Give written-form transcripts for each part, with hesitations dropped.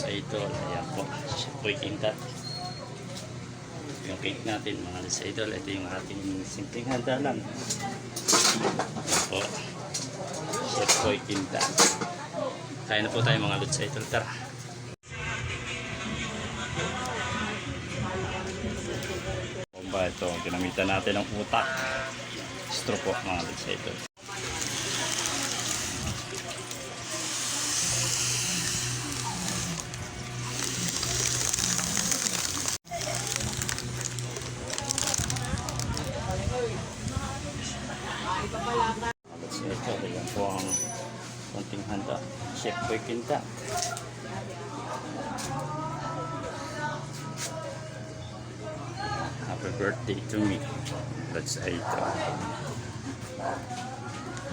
sa idol. Ayan po, siya po ikintat. Yung cake natin mga lods sa idol. Ito yung ating simpleng handa lang. Ayan po, siya po ikintat. Kaya na po tayo mga lods sa idol. Tara. Bomba ito, ginamitan natin ng utak. Straw po mga lods sa idol. So ito, yan po ang konting handa. Chef Boy Quinta. Happy birthday to me. That's ito.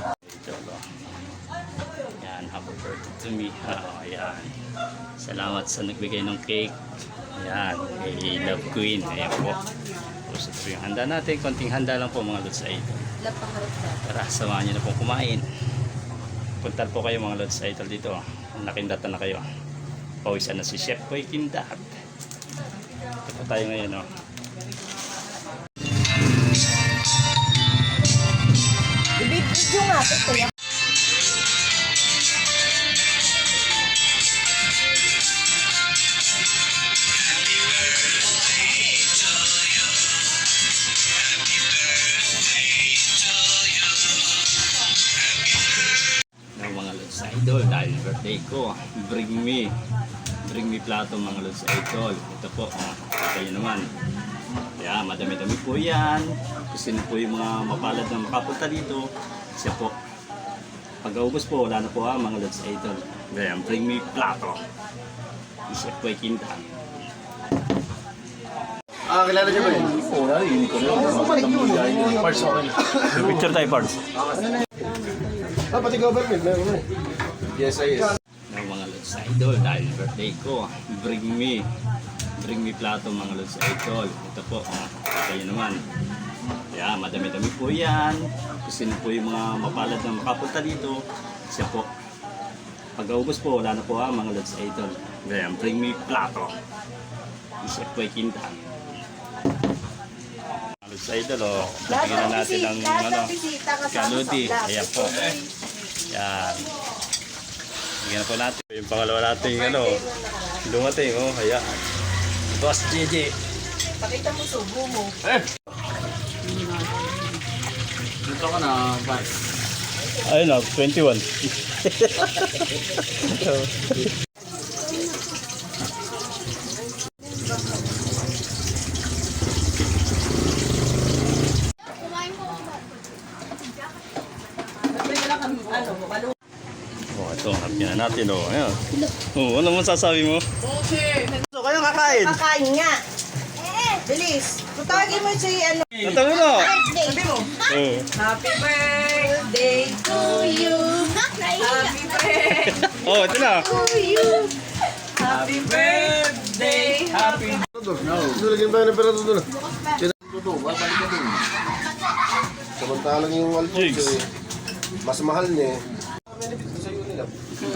Ito ba? Yan, happy birthday to me. Ayan. Salamat sa nagbigay ng cake. Ayan, kay Love Queen. Ayan po. So ito yung handa natin. Konting handa lang po mga lods sa ito. Tara, samahan nyo na pong kumain. Punta po kayo mga lods sa idol dito. Nakindata na kayo. Pawisan na si Chef Boy Kindat. Ito po tayo ngayon. Ibig-video nga ito ya. Mga lods sa idol, dahil birthday ko, bring me plato mga lods sa idol. Ito po, kayo naman. Kaya madami-dami po yan. Kasi po yung mga mapalad na makapunta dito. Kasi po, pag-august po, wala na po mga lods sa idol. Kaya bring me plato. Chef Boy Quinta. Kilala niyo ba yun? Oo, hindi ko na. Parts okay. Picture tayo, Pards. Pati government, meron na eh. Yes, yes. Ng mga lods sa idol, dahil birthday ko, bring me plato mga lods sa idol. Ito po, kayo naman. Kaya madami-dami po yan. Kasi po yung mga mapalad na makapunta dito. Kasi po, pag-august po, wala na po mga lods sa idol. Kaya bring me plato. Chef Boy Quinta. Mga lods sa idol, tingnan na natin ang kaludi. Ayan po. Yan. Tingnan po natin. Yung pangalawa natin, dumating, ayan. Boss JJ. Pakita mo subo mo. Dito ka na, Bart. Ayun na, 21. Ito, harapin na natin. Ayan. Ano masasabi mo? Okay. So, kayo kakain. Kakain nga. Bilis. Tutawagin mo si ano. Natawi mo. Sabi mo. Happy birthday to you. Happy birthday Ito na. to you. Happy birthday. Happy Dulagin tayo ng pera doon. Tuto, babalik ka dun. Samantalang yung Alfonso eh, mas mahal niya eh. Benefit ko sa'yo nila.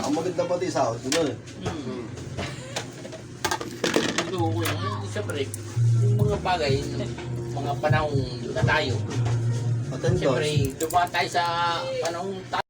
Ang maganda pati sa ako, doon eh. Ito ko yan. Siyempre, yung mga bagay, mga panahong na tayo. Atentos. Siyempre, dumaan tayo sa panahong tayo.